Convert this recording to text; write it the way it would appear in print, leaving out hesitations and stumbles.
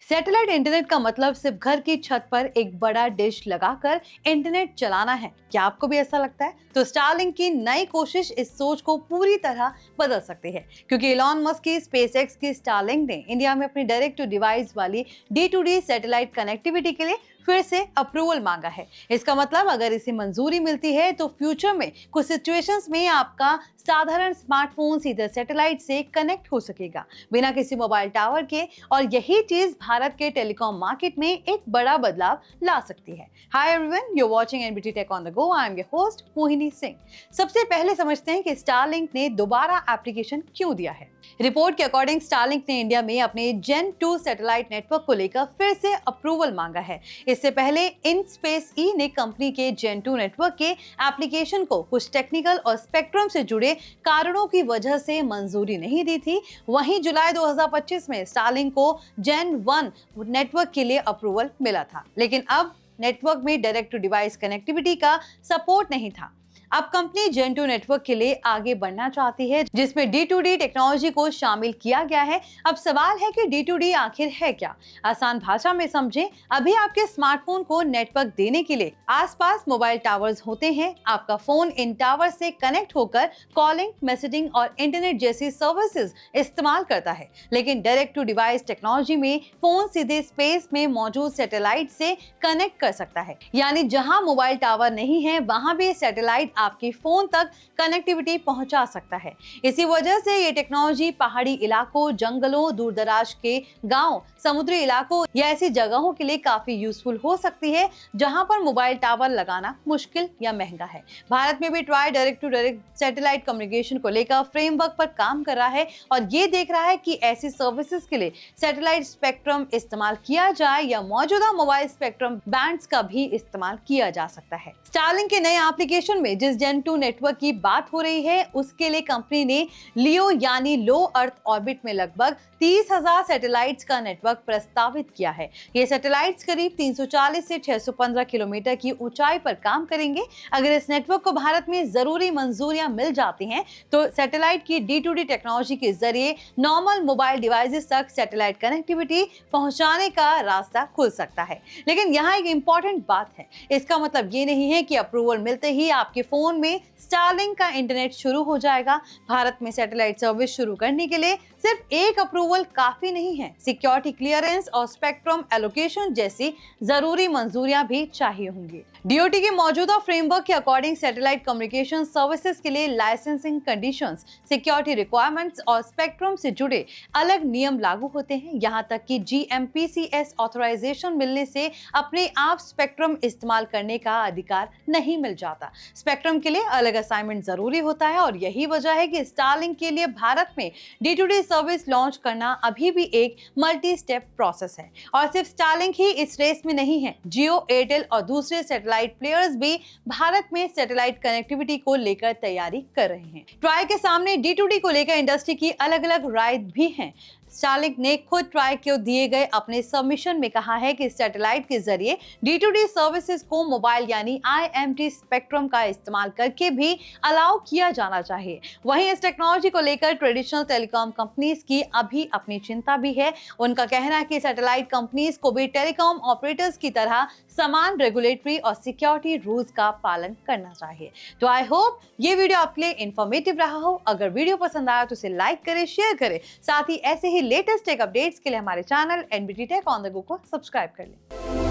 Satellite internet का मतलब सिर्फ घर की छत पर एक बड़ा डिश लगाकर इंटरनेट चलाना है। क्या आपको भी ऐसा लगता है? तो स्टारलिंक की नई कोशिश इस सोच को पूरी तरह बदल सकती है, क्योंकि इलॉन मस्क की स्पेसएक्स की स्टारलिंक ने इंडिया में अपनी डायरेक्ट टू डिवाइस वाली D2D सैटेलाइट कनेक्टिविटी के लिए फिर से अप्रूवल मांगा है। इसका मतलब अगर इसे मंजूरी मिलती है तो फ्यूचर में कुछ सिचुएशंस में आपका साधारण स्मार्टफोन सीधे सैटेलाइट से कनेक्ट हो सकेगा बिना किसी मोबाइल टावर के, और यही चीज भारत के टेलीकॉम मार्केट में एक बड़ा बदलाव ला सकती है। Hi everyone, you are watching NBT tech on the go. I am your host Mohini Singh. सबसे पहले समझते हैं कि स्टारलिंक ने दोबारा एप्लीकेशन क्यों दिया है। रिपोर्ट के अकॉर्डिंग स्टारलिंक ने इंडिया में अपने जेन 2 सैटेलाइट नेटवर्क को लेकर फिर से अप्रूवल मांगा है। इससे पहले इनस्पेस ई ने कंपनी के जेन 2 नेटवर्क के एप्लीकेशन को कुछ टेक्निकल और स्पेक्ट्रम से जुड़े कारणों की वजह से मंजूरी नहीं दी थी। वहीं जुलाई 2025 में स्टारलिंक को जेन 1 नेटवर्क के लिए अप्रूवल मिला था, लेकिन अब नेटवर्क में डायरेक्ट टू डिवाइस कनेक्टिविटी का सपोर्ट नहीं था। अब कंपनी जेन 2 नेटवर्क के लिए आगे बढ़ना चाहती है, जिसमें D2D टेक्नोलॉजी को शामिल किया गया है। अब सवाल है कि D2D आखिर है क्या? आसान भाषा में समझें, अभी आपके स्मार्टफोन को नेटवर्क देने के लिए आसपास मोबाइल टावर्स होते हैं। आपका फोन इन टावर से कनेक्ट होकर कॉलिंग, मैसेजिंग और इंटरनेट जैसी सर्विसेज इस्तेमाल करता है, लेकिन डायरेक्ट टू डिवाइस टेक्नोलॉजी में फोन सीधे स्पेस में मौजूद सैटेलाइट से कनेक्ट कर सकता है। यानी जहां मोबाइल टावर नहीं है, वहां भी सैटेलाइट आपके फोन तक कनेक्टिविटी पहुंचा सकता है। इसी वजह से ये टेक्नोलॉजी पहाड़ी इलाकों, जंगलों, दूरदराज के गांव, समुद्री इलाकों या ऐसी जगहों के लिए काफी यूजफुल हो सकती है जहां पर मोबाइल टावर लगाना मुश्किल या महंगा है। भारत में भी TRAI direct to direct satellite communication को लेकर फ्रेमवर्क पर काम कर रहा है और ये देख रहा है कि ऐसी सर्विसेज के लिए सैटेलाइट स्पेक्ट्रम इस्तेमाल किया जाए या मौजूदा मोबाइल स्पेक्ट्रम बैंड्स का भी इस्तेमाल किया जा सकता है। स्टारलिंक के नए एप्लीकेशन में जिस जेन 2 नेटवर्क की बात हो रही है, उसके लिए कंपनी ने लियो यानी लो अर्थ ऑर्बिट में लगभग 30,000 सैटेलाइट्स का नेटवर्क प्रस्तावित किया है। ये सैटेलाइट्स करीब 340 से 615 किलोमीटर की ऊंचाई पर काम करेंगे। अगर इस नेटवर्क को भारत में जरूरी मंजूरियां मिल जाती हैं, तो सैटेलाइट की D2D टेक्नोलॉजी के जरिए नॉर्मल मोबाइल डिवाइसेस तक सैटेलाइट कनेक्टिविटी पहुंचाने का रास्ता खुल सकता है। लेकिन यहाँ एक इंपॉर्टेंट बात है, इसका मतलब ये नहीं है कि अप्रूवल मिलते ही आपके फोन में स्टारलिंक का इंटरनेट शुरू हो जाएगा। भारत में सैटेलाइट सर्विस शुरू करने के लिए सिर्फ एक अप्रूवल काफी नहीं है। सिक्योरिटी क्लियरेंस और स्पेक्ट्रम एलोकेशन जैसी जरूरी मंजूरियां भी चाहिए होंगी। DOT के मौजूदा फ्रेमवर्क के अकॉर्डिंग सैटेलाइट कम्युनिकेशन सर्विसेज के लिए लाइसेंसिंग कंडीशंस, सिक्योरिटी रिक्वायरमेंट्स और स्पेक्ट्रम से जुड़े अलग नियम लागू होते हैं। यहाँ तक कि GMPCS ऑथराइजेशन मिलने से अपने आप स्पेक्ट्रम इस्तेमाल करने का अधिकार नहीं मिल जाता। स्पेक्ट्रम के लिए अलग असाइनमेंट जरूरी होता है और यही वजह है कि स्टारलिंक के लिए भारत में D2D सर्विस लॉन्च करना अभी भी एक मल्टी स्टेप प्रोसेस है। और सिर्फ स्टारलिंक ही इस रेस में नहीं है। जियो, एयरटेल और दूसरे सैटेलाइट प्लेयर्स भी भारत में सैटेलाइट कनेक्टिविटी को लेकर तैयारी कर रहे हैं। ट्राई के सामने D2D को लेकर इंडस्ट्री की अलग अलग राय भी है। स्टारलिंक ने खुद ट्राई को दिए गए अपने सबमिशन में कहा है कि सैटेलाइट के जरिए D2D सर्विसेज को मोबाइल यानी IMT स्पेक्ट्रम का इस्तेमाल करके भी अलाउ किया जाना चाहिए। वहीं इस टेक्नोलॉजी को लेकर ट्रेडिशनल टेलीकॉम कंपनीज की अभी अपनी चिंता भी है। उनका कहना है कि सैटेलाइट कंपनीज को भी टेलीकॉम ऑपरेटर्स की तरह समान रेगुलेटरी और सिक्योरिटी रूल्स का पालन करना चाहिए। तो आई होप ये वीडियो आपके लिए इंफॉर्मेटिव रहा हो। अगर वीडियो पसंद आया तो इसे लाइक करें, शेयर करें। साथ ही ऐसे ही लेटेस्ट टेक अपडेट्स के लिए हमारे channel NBT tech on the go को सब्सक्राइब कर लें।